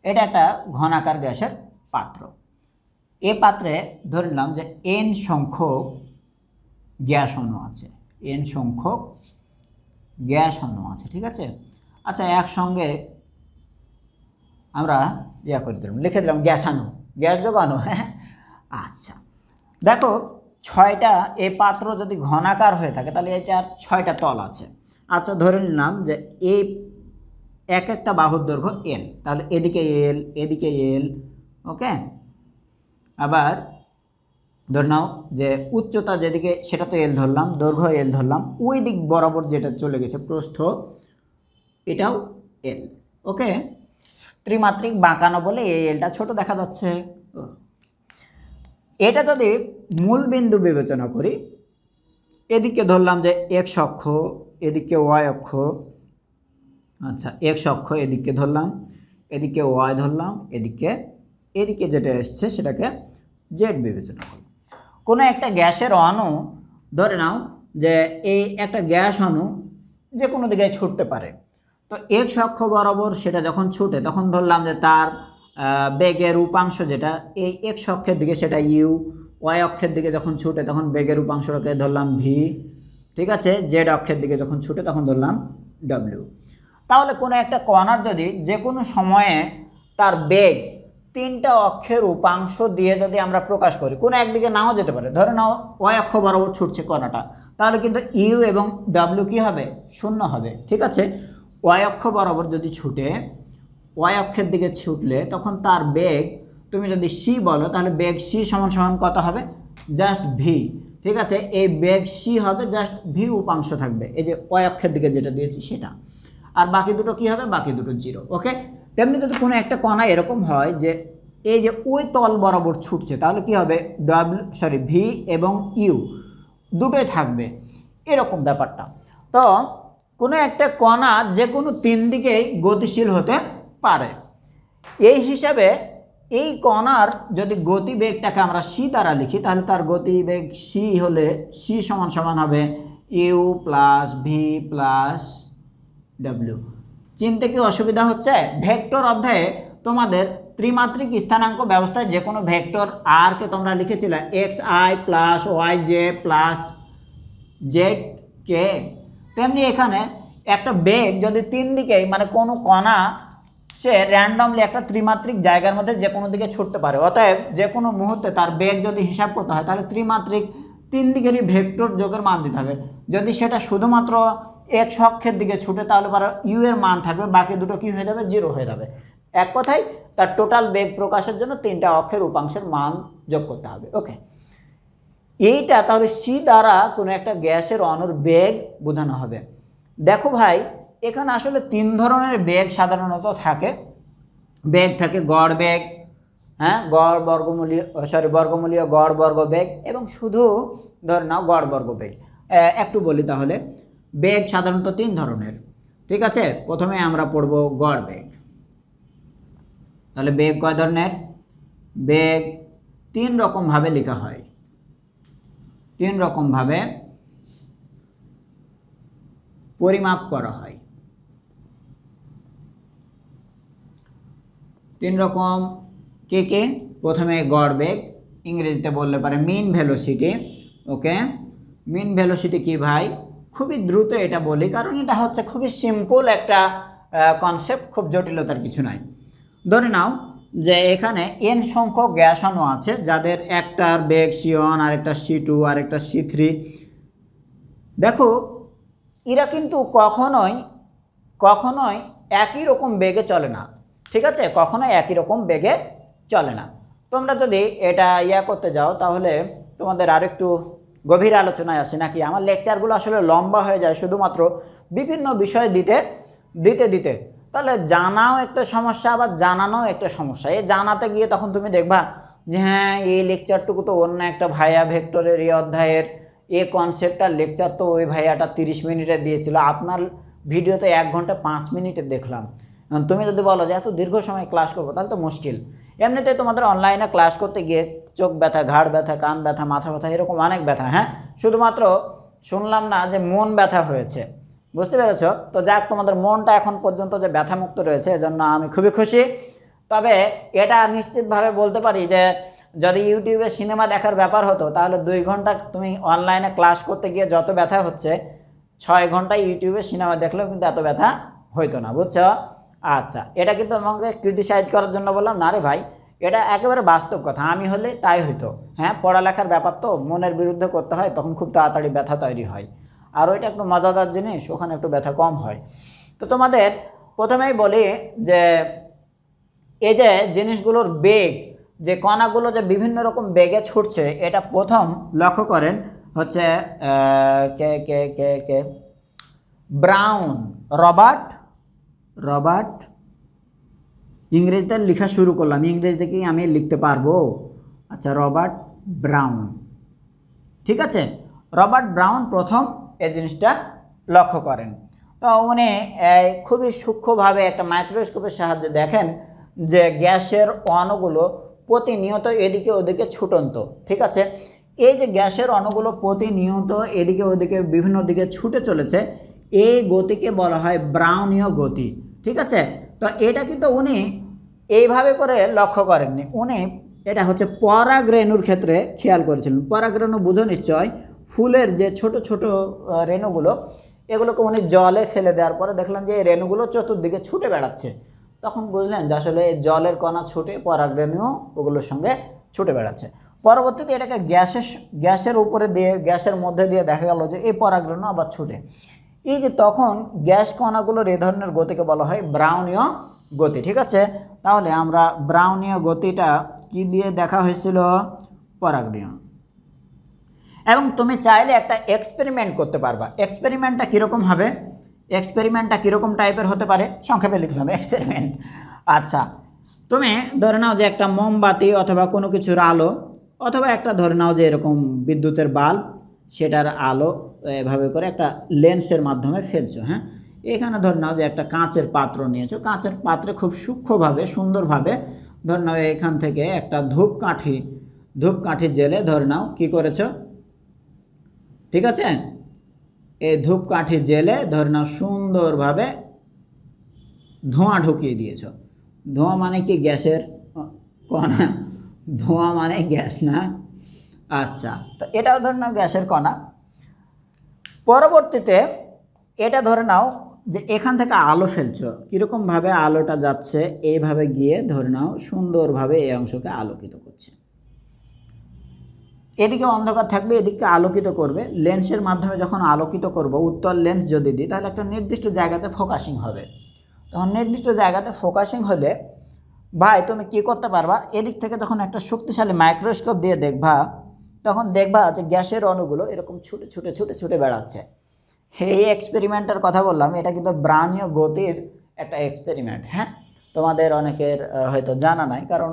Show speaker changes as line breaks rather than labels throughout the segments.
এটা একটা ঘনাকার গ্যাসের পাত্র। এই পাত্রে ধরে নিলাম যে n সংখ্যক গ্যাস অণু আছে, n সংখ্যক গ্যাস অণু আছে, ঠিক আছে। আচ্ছা, একসঙ্গে আমরা করে দিলাম, লিখে দিলাম গ্যাসাণু, গ্যাস যোগ অণু। হ্যাঁ, আচ্ছা দেখো, 6টা এই পাত্র যদি ঘনাকার হয়ে থাকে তাহলে এটার 6টা তল আছে। আচ্ছা, ধরে নিলাম যে এই এক একটা বাহুর দৈর্ঘ্য এল, তাহলে এদিকে এল, এদিকে এল, ওকে। আবার ধরে নাও যে উচ্চতা যেদিকে সেটা তো এল ধরলাম, দৈর্ঘ্য এল ধরলাম, ওই দিক বরাবর যেটা চলে গেছে প্রস্থ, এটাও এল, ওকে। ত্রিমাত্রিক বাঁকানো বলে এই এলটা ছোট দেখা যাচ্ছে। এটা যদি মূল বিন্দু বিবেচনা করি, এদিকে ধরলাম যে এক্স অক্ষ, এদিকে ওয়াই অক্ষ, আচ্ছা এক্স অক্ষ এদিকে ধরলাম, এদিকে ওয়াই ধরলাম, এদিকে যেটা এসছে সেটাকে জেড বিবেচনা করলাম। কোনো একটা গ্যাসের অণু ধরে নাও যে এই একটা গ্যাস অণু যে কোনো দিকে ছুটতে পারে, তো এক্স অক্ষ বরাবর সেটা যখন ছুটে তখন ধরলাম যে তার বেগের উপাংশ যেটা এই এক্স অক্ষের দিকে সেটা ইউ, ওয়াই অক্ষের দিকে যখন ছুটে তখন বেগের উপাংশটাকে ধরলাম ভি, ঠিক আছে। জেড অক্ষের দিকে যখন ছুটে তখন ধরলাম ডব্লিউ। তাহলে কোনো একটা কণার যদি যে কোনো সময়ে তার বেগ 3টা অক্ষের উপাংশ দিয়ে যদি আমরা প্রকাশ করি, কোনো একদিকে নাও যেতে পারে, ধরে নাও ওয়াই অক্ষ বরাবর ছুটছে কণাটা, তাহলে কিন্তু ইউ এবং ডাব্লিউ কী হবে, শূন্য হবে, ঠিক আছে। ওয়াই অক্ষ বরাবর যদি ছুটে, ওয়াই অক্ষের দিকে ছুটলে তখন তার বেগ তুমি যদি সি বলো তাহলে বেগ সি সমান সমান কত হবে, জাস্ট ভি, ঠিক আছে। এই বেগ সি হবে জাস্ট ভি উপাংশ থাকবে, এই যে ওয়াই অক্ষের দিকে যেটা দিয়েছি সেটা, আর বাকি দুটো কী হবে, বাকি দুটো জিরো, ওকে। তেমনি যদি কোনো একটা কণা এরকম হয় যে এই যে ওই তল বরাবর ছুটছে তাহলে কি হবে, ভি এবং ইউ দুটোই থাকবে, এরকম ব্যাপারটা। তো কোনো একটা কণা যে কোনো 3 দিকেই গতিশীল হতে পারে। এই হিসাবে এই কণার যদি গতিবেগটাকে আমরা সি দ্বারা লিখি তাহলে তার গতিবেগ সি হলে সি সমান সমান হবে U plus V plus W. চিনতে কি অসুবিধা হচ্ছে? ভেক্টর অধ্যায়ে তোমাদের ত্রিমাত্রিক স্থানাঙ্ক ব্যবস্থায় যে কোনো ভেক্টর আরকে তোমরা লিখেছিলে x i plus y j plus z কে, তেমনি এখানে একটা বেগ যদি 3 দিকেই মানে কোনো কণা সে র্যান্ডমলি একটা ত্রিমাত্রিক জায়গার মধ্যে যে কোনো দিকে ছুটতে পারে, অতএব যে কোনো মুহূর্তে তার বেগ যদি হিসাব করতে হয় তাহলে ত্রিমাত্রিক 3 দিকেরই ভেক্টর যোগের মান দিতে হবে। যদি সেটা শুধুমাত্র এক্স অক্ষের দিকে ছুটে তাহলে পরে ইউ এর মান থাকবে, বাকি দুটো কী হয়ে যাবে, জিরো হয়ে যাবে। এক কথায় তার টোটাল বেগ প্রকাশের জন্য 3টা অক্ষের উপাংশের মান যোগ করতে হবে, ওকে। এইটা তাহলে সি দ্বারা কোনো একটা গ্যাসের অণুর বেগ বোঝানো হবে। দেখো ভাই, এখানে আসলে 3 ধরনের বেগ সাধারণত থাকে। বেগ থাকে গড় বেগ, হ্যাঁ, গড় বর্গমূলীয় গড় বর্গ বেগ এবং শুধু ধর নাও গড় বর্গ বেগ। একটু বলি তাহলে, বেগ সাধারণত 3 ধরনের, ঠিক আছে। প্রথমে আমরা পড়ব গড় বেগ। তাহলে বেগ কয় ধরনের? বেগ 3 রকমভাবে লেখা হয়, 3 রকমভাবে পরিমাপ করা হয়। 3 রকম কে কে? প্রথমে গড় বেগ, ইংরেজিতে বললে পারে মিন ভেলোসিটি, ওকে। মিন ভেলোসিটি কি ভাই? খুবই দ্রুত এটা বলি কারণ এটা হচ্ছে খুবই সিম্পল একটা কনসেপ্ট, খুব জটিলতার কিছু নাই। ধরে নাও যে এখানে এন সংখ্যক গ্যাস অণু আছে যাদের একটার বেগ C1, আরেকটা C2, আরেকটা C3। দেখো এরা কিন্তু কখনোই একই রকম বেগে চলে না, ঠিক আছে, কখনোই একই রকম বেগে চলে না। তোমরা যদি এটা করতে যাও তাহলে তোমাদের আরেকটু গভীর আলোচনায় আসে নাকি। আমার লেকচারগুলো আসলে লম্বা হয়ে যায় শুধুমাত্র বিভিন্ন বিষয় দিতে, তাহলে জানাও একটা সমস্যা, আবার জানানোও একটা সমস্যা। এই জানাতে গিয়ে তখন তুমি দেখবা যে হ্যাঁ এই লেকচারটুকু তো অন্য একটা ভাইয়া ভেক্টরের এই অধ্যায়ের এই কনসেপ্টটার লেকচার তো ওই ভাইয়াটা 30 মিনিটে দিয়েছিল, আপনার ভিডিওতে 1 ঘন্টা 5 মিনিটে দেখলাম। তুমি যদি বলো যে এত দীর্ঘ সময় ক্লাস করবো তাহলে তো মুশকিল। এমনিতে তোমাদের অনলাইনে ক্লাস করতে গিয়ে চোখ ব্যথা, ঘাড় ব্যথা, কান ব্যথা, মাথা ব্যথা, এরকম অনেক ব্যথা, হ্যাঁ, শুধুমাত্র শুনলাম না যে মন ব্যথা হয়েছে, বুঝতে পেরেছ? তো যাক, তোমাদের মনটা এখন পর্যন্ত যে ব্যথামুক্ত রয়েছে এজন্য আমি খুবই খুশি। তবে এটা নিশ্চিতভাবে বলতে পারি যে যদি ইউটিউবে সিনেমা দেখার ব্যাপার হতো তাহলে 2 ঘন্টা তুমি অনলাইনে ক্লাস করতে গিয়ে যত ব্যথা হচ্ছে 6 ঘন্টা ইউটিউবে সিনেমা দেখলেও কিন্তু এত ব্যথা হইতো না, বুঝছো? আচ্ছা, এটা কিন্তু আমাকে ক্রিটিসাইজ করার জন্য বললাম না রে ভাই, এটা একেবারে বাস্তব কথা। আমি হলে তাই হইতো। হ্যাঁ, পড়ালেখার ব্যাপার তো মনের বিরুদ্ধে করতে হয়, তখন খুব তাড়াতাড়ি ব্যথা তৈরি হয়। আর ওইটা একটু মজাদার জিনিস, ওখানে একটু ব্যথা কম হয়। তো তোমাদের প্রথমেই বলি যে এই যে জিনিসগুলোর বেগ, যে কণাগুলো যে বিভিন্ন রকম বেগে ছুটছে, এটা প্রথম লক্ষ্য করেন হচ্ছে কে কে কে কে ব্রাউন, রবার্ট ইংরেজিতে লেখা শুরু করলাম, ইংরেজিতে কি আমি লিখতে পারবো? আচ্ছা, রবার্ট ব্রাউন, ঠিক আছে, রবার্ট ব্রাউন প্রথম এই জিনিসটা লক্ষ্য করেন। তো উনি খুবই সূক্ষ্মভাবে একটা মাইক্রোস্কোপের সাহায্যে দেখেন যে গ্যাসের অণুগুলো প্রতিনিয়ত এদিকে ওদিকে ছুটন্ত, ঠিক আছে। এই যে গ্যাসের অণুগুলো প্রতিনিয়ত এদিকে ওদিকে বিভিন্ন দিকে ছুটে চলেছে, এই গতিকে বলা হয় ব্রাউনীয় গতি, ঠিক আছে। তো এটা কিন্তু উনি এইভাবে করে লক্ষ্য করেননি, উনি এটা হচ্ছে পরাগরেণুর ক্ষেত্রে খেয়াল করেছিলেন। পরাগরেণু বুঝো নিশ্চয়, ফুলের যে ছোট ছোট রেণুগুলো, এগুলোকে উনি জলে ফেলে দেওয়ার পরে দেখলেন যে এই রেণুগুলো চতুর্দিকে ছুটে বেড়াচ্ছে। তখন বুঝলেন যে আসলে জলের কণা ছুটে পরাগরেণু ওগুলোর সঙ্গে ছুটে বেড়াচ্ছে। পরবর্তীতে এটাকে গ্যাসের উপরে দিয়ে, গ্যাসের মধ্যে দিয়ে দেখা গেল যে এই পরাগরেণু আবার ছুটে। এই যে তখন গ্যাস কণাগুলোর এ ধরনের গতিকে বলা হয় ব্রাউনীয় গতি, ঠিক আছে। তাহলে আমরা ব্রাউনীয় গতিটা কি দিয়ে দেখা হয়েছিল? পরাগরেণু। এবং তুমি চাইলে একটা এক্সপেরিমেন্ট করতে পারবা। এক্সপেরিমেন্টটা কীরকম হবে? এক্সপেরিমেন্টটা কীরকম টাইপের হতে পারে? সংক্ষেপে লিখলাম এক্সপেরিমেন্ট। আচ্ছা, তুমি ধরে নাও যে একটা মোমবাতি অথবা কোনো কিছুর আলো, অথবা একটা ধরে নাও যে এরকম বিদ্যুতের বাল্ব, সেটার আলো এভাবে করে একটা লেন্সের মাধ্যমে ফেলছো। হ্যাঁ, এখানে ধরে নাও যে একটা কাঁচের পাত্র নিয়েছো, কাঁচের পাত্রে খুব সূক্ষ্মভাবে সুন্দরভাবে ধরে নাও এখান থেকে একটা ধূপকাঠি জেলে ধরে নাও কী করেছো, ঠিক আছে, এই ধূপকাঠি জেলে ধরে নাও সুন্দরভাবে ধোঁয়া ঢুকিয়ে দিয়েছ। ধোঁয়া মানে কি? গ্যাসের কণা। ধোঁয়া মানে গ্যাস না? আচ্ছা, তো এটাও ধরে নাও গ্যাসের কণা। পরবর্তীতে এটা ধরে নাও যে এখান থেকে আলো ফেলছ, কীরকমভাবে আলোটা যাচ্ছে, এইভাবে গিয়ে ধরে নাও সুন্দরভাবে এই অংশকে আলোকিত করছে। এদিকে অন্ধকার থাকবে, এদিকে আলোকিত করবে। লেন্সের মাধ্যমে যখন আলোকিত করব, উত্তল লেন্স যদি দিই, তাহলে একটা নির্দিষ্ট জায়গাতে ফোকাসিং হবে। তখন নির্দিষ্ট জায়গাতে ফোকাসিং হলে ভাই তুমি কি করতে পারবা, এদিক থেকে তখন একটা শক্তিশালী মাইক্রোস্কোপ দিয়ে দেখবা, তখন দেখবা যে গ্যাসের অণুগুলো এরকম ছুটে ছুটে ছুটে ছুটে বেড়াচ্ছে। এই এক্সপেরিমেন্টের কথা বললাম, এটা কিন্তু ব্রাউনীয় গতির একটা এক্সপেরিমেন্ট। হ্যাঁ, তোমাদের অনেকের হয়তো জানা নাই, কারণ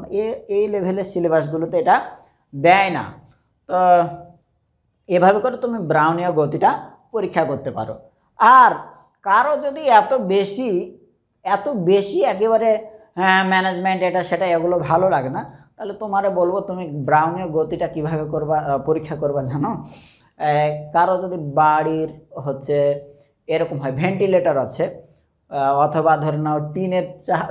এই লেভেলের সিলেবাসগুলোতে এটা দেয় না। তো এভাবে করে তুমি ব্রাউনীয় গতিটা পরীক্ষা করতে পারো। আর কারো যদি এত বেশি একেবারে ম্যানেজমেন্ট এটা সেটা এগুলো ভালো লাগে না, তাহলে তোমারে বলবো তুমি ব্রাউনীয় গতিটা কিভাবে করবা, পরীক্ষা করবা জানো? কারো যদি বাড়ির হচ্ছে এরকম হয়, ভেন্টিলেটর আছে, অথবা ধরে নাও টিনের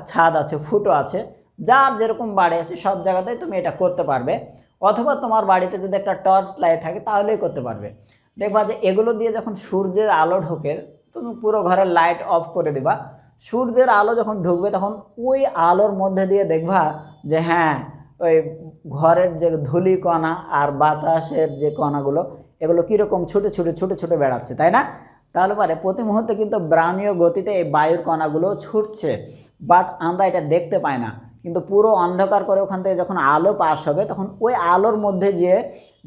ছাদ আছে, ফুটো আছে, যার যেরকম বাড়ি আছে সব জায়গাতেই তুমি এটা করতে পারবে। অথবা তোমার বাড়িতে যদি একটা টর্চ লাইট থাকে তাহলেই করতে পারবে। দেখবা যে এগুলো দিয়ে যখন সূর্যের আলো ঢোকে, তুমি পুরো ঘরের লাইট অফ করে দেবা, সূর্যের আলো যখন ঢুকবে তখন ওই আলোর মধ্যে দিয়ে দেখবা যে হ্যাঁ, ওই ঘরের যে ধূলি কণা আর বাতাসের যে কণাগুলো, এগুলো কীরকম ছুটে ছুটে ছুটে ছুটে বেড়াচ্ছে, তাই না? তাহলে পরে প্রতি মুহূর্তে কিন্তু ব্রাউনীয় গতিতে এই বায়ুর কণাগুলো ছুটছে, বাট আমরা এটা দেখতে পাই না। কিন্তু পুরো অন্ধকার করে ওখান থেকে যখন আলো পাস হবে, তখন ওই আলোর মধ্যে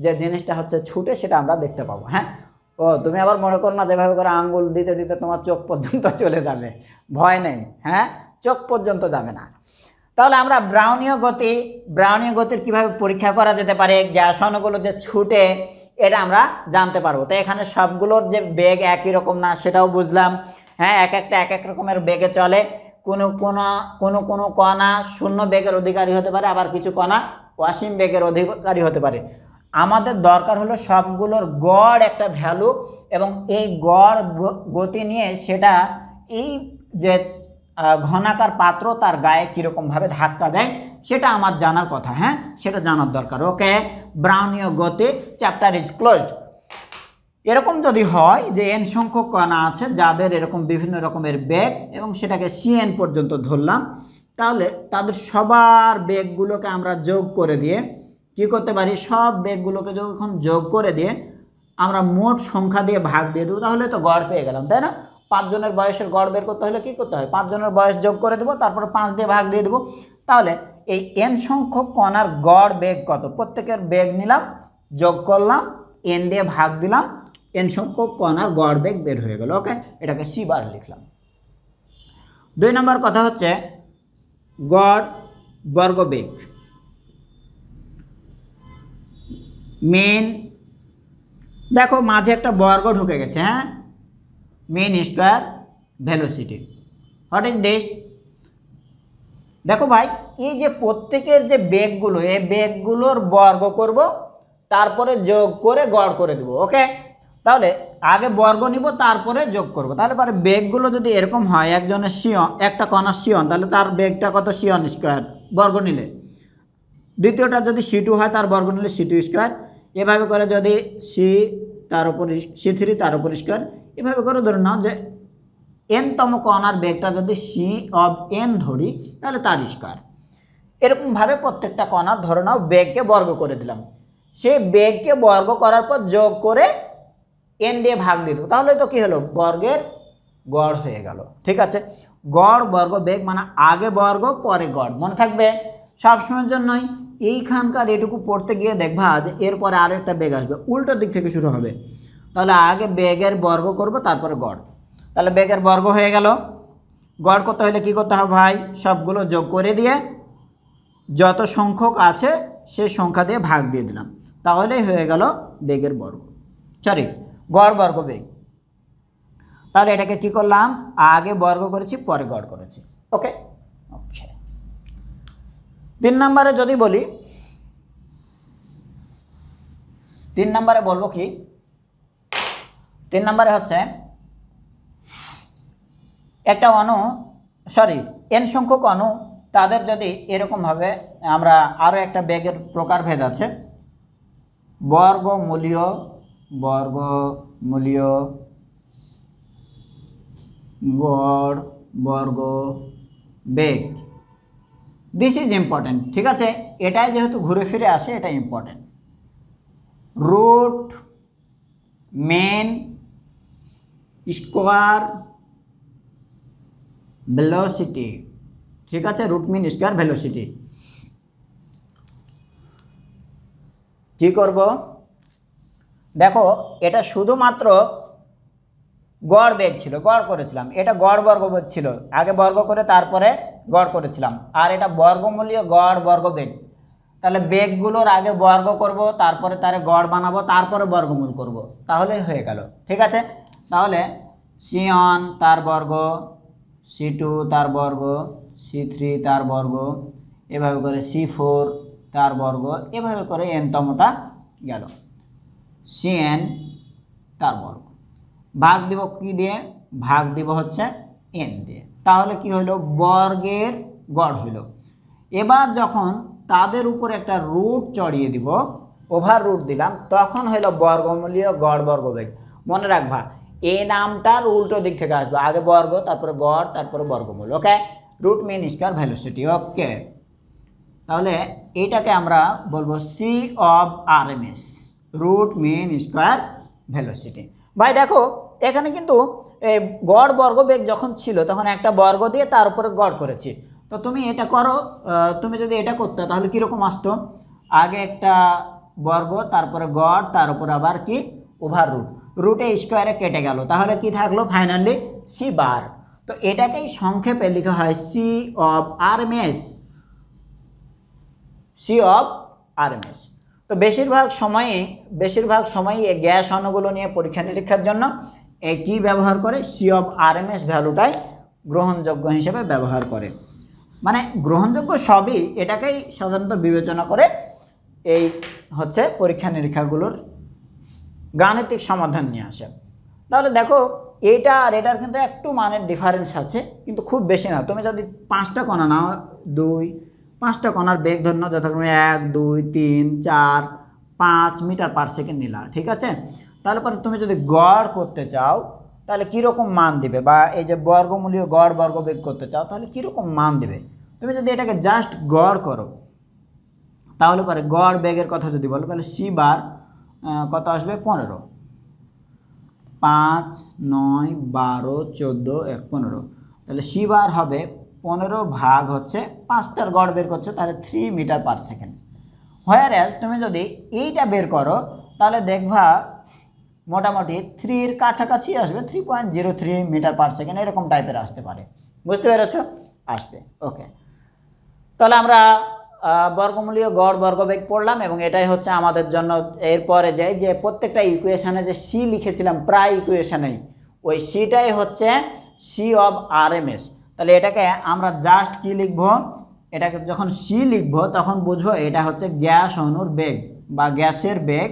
যে জিনিসটা হচ্ছে ছুটে, সেটা আমরা দেখতে পাবো। হ্যাঁ, ও তুমি আবার মনে করো না যেভাবে করে আঙ্গুল দিতে দিতে তোমার চোখ পর্যন্ত চলে যাবে, ভয় নেই। হ্যাঁ, চোখ পর্যন্ত যাবে না। তাহলে আমরা ব্রাউনীয় গতির কিভাবে পরীক্ষা করা যেতে পারে, গ্যাস অণুগুলো যে ছুটে, এটা আমরা জানতে পারবো। তো এখানে সবগুলোর যে বেগ একই রকম না সেটাও বুঝলাম। হ্যাঁ, এক এক রকমের বেগে চলে। কোনো কণা শূন্য বেগের অধিকারী হতে পারে, আবার কিছু কণা অসীম বেগের অধিকারী হতে পারে। আমাদের দরকার হলো সবগুলোর গড় একটা ভ্যালু, এবং এই গড় গতি নিয়ে সেটা এই যে ঘনাকার পাত্র তার গায়ে কীরকমভাবে ধাক্কা দেয় সেটা আমার জানার কথা, হ্যাঁ, সেটা জানার দরকার। ওকে, ব্রাউনীয় গতি, চ্যাপ্টার ইজ ক্লোজড। এরকম যদি হয় যে এন সংখ্যক কণা আছে যাদের এরকম বিভিন্ন রকমের বেগ এবং সেটাকে সিএন পর্যন্ত ধরলাম, তাহলে তাদের সবার বেগগুলোকে আমরা যোগ করে দিয়ে কি করতে পারি, সব বেগগুলোকে যখন যোগ করে দিয়ে আমরা মোট সংখ্যা দিয়ে ভাগ দিয়ে দেবো, তাহলে তো গড় পেয়ে গেলাম, তাই না? 5 জনের বয়সের গড় বের করতে হলে কী করতে হয়, 5 জনের বয়স যোগ করে দেবো, তারপরে 5 দিয়ে ভাগ দিয়ে দেবো। তাহলে এই এন সংখ্যক কণার গড় বেগ কত, প্রত্যেকের বেগ নিলাম, যোগ করলাম, এন দিয়ে ভাগ দিলাম, এন সংখ্যক কণার গড় বেগ বের হয়ে গেল। ওকে, এটাকে সি বার লিখলাম। 2 নম্বর কথা হচ্ছে গড় বর্গবেগ, মেন, দেখো মাঝে একটা বর্গ ঢুকে গেছে, হ্যাঁ, mean square velocity. What is this? দেখো ভাই, এই যে প্রত্যেকের যে বেগগুলো, এই বেগগুলোর বর্গ করব, তারপরে যোগ করে গড় করে দেবো। ওকে, তাহলে আগে বর্গ নিব, তারপরে যোগ করব। তাহলে পরে বেগগুলো যদি এরকম হয়, একজনের সিয়ন, একটা কণার সিয়ন, তাহলে তার বেগটা কত, সিয়ন স্কোয়ার বর্গ নিলে। দ্বিতীয়টা যদি সি2 হয়, তার বর্গ নিলে সি2 স্কোয়ার। এভাবে করে যদি সি তার উপর সি3 তার উপর স্কোয়ার, এভাবে করে ধরে নাও যে এনতম কণার বেগটা যদি সি অফ এন ধরি, তাহলে তার স্কোয়ার। এরকমভাবে প্রত্যেকটা কণার ধরে নাও বেগকে বর্গ করে দিলাম, সেই বেগকে বর্গ করার পর যোগ করে এন দিয়ে ভাগ দিয়ে দেবো, তাহলে তো কী হলো, বর্গের গড় হয়ে গেল। ঠিক আছে, গড় বর্গ বেগ মানে আগে বর্গ পরে গড়, মনে থাকবে সবসময়ের জন্যই। এইখানকার এটুকু পড়তে গিয়ে দেখবা যে এরপরে আরও একটা বেগ আসবে, উল্টো দিক থেকে শুরু হবে। তাহলে আগে বেগের বর্গ করব, তারপরে গড়। তাহলে বেগের বর্গ হয়ে গেল, গড় করতে হলে কী করতে হবে ভাই, সবগুলো যোগ করে দিয়ে যত সংখ্যক আছে সেই সংখ্যা দিয়ে ভাগ দিয়ে দিলাম, তাহলেই হয়ে গেল বেগের বর্গ, সরি গড় বর্গ বেগ। তাহলে এটাকে কি করলাম, আগে বর্গ করেছি, পরে গড় করেছি। ওকে ওকে 3 নম্বরে যদি বলি, 3 নম্বরে বলবো কি, 3 নম্বরে হচ্ছে একটা অণু, সরি এন সংখ্যক অণু, তাদের যদি এরকমভাবে আমরা আরও একটা বেগের প্রকারভেদ আছে, বর্গমূলীয় গড় বর্গ বেগ। দিস ইজ ইম্পর্টেন্ট, ঠিক আছে, এটাই যেহেতু ঘুরে ফিরে আসে, এটা important. Root mean square velocity, ঠিক আছে, রুট মিন স্কোয়ার ভেলোসিটি। কী করব, দেখো এটা শুধুমাত্র গড় বেগ ছিল, গড় করেছিলাম, এটা গড় বর্গ বেগ ছিল, আগে বর্গ করে তারপরে গড় করেছিলাম, আর এটা বর্গমূলীয় গড় বর্গ বেগ। তাহলে বেগগুলোর আগে বর্গ করব, তারপরে তার গড় বানাবো, তারপরে বর্গমূল করব, তাহলে হয়ে গেল। ঠিক আছে, তাহলে C1 তার বর্গ, C2 তার বর্গ, C3 তার বর্গ, এভাবে করে C4 তার বর্গ, এভাবে করে এনতমটা গেল, Cn তার বর্গ। ভাগ দিব কি দিয়ে, ভাগ দিব হচ্ছে n দিয়ে, তাহলে কি হলো, বর্গের গড় হইল। এবার যখন তাদের উপর একটা রুট চড়িয়ে দিব, ওভার রুট দিলাম, তখন হলো বর্গমূলীয় গড় বর্গ বেগ। মনে রাখবা এই নামটার উল্টো দিক থেকে আসবে, আগে বর্গ, তারপরে গড়, তারপরে বর্গমূল। Okay, root mean square velocity. Okay, তাহলে এইটাকে আমরা বলবো C of RMS, root mean square velocity. ভাই দেখো এখানে কিন্তু গড় বর্গ বেগ যখন ছিল তখন একটা বর্গ দিয়ে তার উপরে গড় করেছি। তো তুমি এটা করো, তুমি যদি এটা করতে তাহলে কীরকম আসতো, আগে একটা বর্গ, তারপরে গড়, তার উপর আবার কি ওভার রুট, রুটে স্কোয়ারে কেটে গেল, তাহলে কি থাকলো ফাইনালি সি বার। তো এটাকেই সংক্ষেপে লেখা হয় C of RMS, C of RMS। তো বেশিরভাগ সময়ই এই গ্যাস অণুগুলো নিয়ে পরীক্ষা নিরীক্ষার জন্য এই কী ব্যবহার করে, সি অফ RMS ভ্যালুটাই গ্রহণযোগ্য হিসেবে ব্যবহার করে। মানে গ্রহণযোগ্য সবই এটাকেই সাধারণত বিবেচনা করে এই হচ্ছে পরীক্ষা নিরীক্ষাগুলোর গাণিতিক সমাধান নিয়ে আসে। তাহলে দেখো এটা আর এটার কিন্তু একটু মানের ডিফারেন্স আছে, কিন্তু খুব বেশি না। তুমি যদি 5টা কণা নাও, 5টা কণার বেগ ধরে নাও যথাক্রমে 1 2 3 4 5 মিটার পার সেকেন্ড নিলা, ঠিক আছে। তাহলে পরে তুমি যদি গড় করতে চাও তাহলে কীরকম মান দিবে, বা এই যে বর্গমূলীয় গড় বর্গবেগ করতে চাও তাহলে কীরকম মান দিবে। তুমি যদি এটাকে জাস্ট গড় করো তাহলে পরে গড় বেগের কথা যদি বলো তাহলে সি বার কত আসবে 15, 5 9 12 14 1 15, তাহলে সি বার হবে 15 ভাগ হচ্ছে 5টার গড় বের করছো তাহলে 3 মিটার পার সেকেন্ড। হোয়ারএজ তুমি যদি এইটা বের করো তাহলে দেখবা মোটামুটি 3-এর কাছাকাছি আসবে, 3.03 মিটার পার সেকেন্ড এরকম টাইপের আসতে পারে। বুঝতে পেরেছ? আসবে। ওকে, তাহলে আমরা বর্গমূলীয় গড় বর্গবেগ পড়লাম এবং এটাই হচ্ছে আমাদের জন্য। এরপরে যাই যে প্রত্যেকটা ইকুয়েশানে যে সি লিখেছিলাম প্রায় ইকুয়েশানেই, ওই সিটাই হচ্ছে সি অফ আরএমএস। তাহলে এটাকে আমরা জাস্ট কি লিখব, এটাকে যখন সি লিখব তখন বুঝবো এটা হচ্ছে গ্যাস অণুর বেগ বা গ্যাসের বেগ।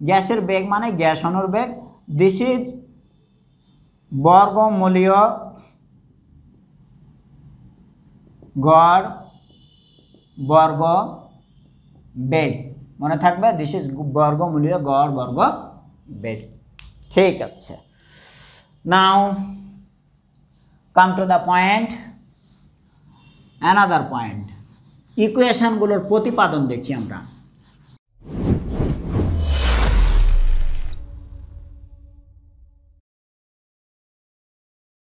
গ্যাসের বেগ মানে গ্যাস অণুর বেগ। দিস ইজ বর্গমূলীয় গড় বর্গ বেগ, মনে থাকবে দিস ইজ বর্গমূলীয় গড় বর্গ বেগ। ঠিক আছে, now come to the point, another point, ইকুয়েশনগুলোর প্রতিপাদন দেখি আমরা।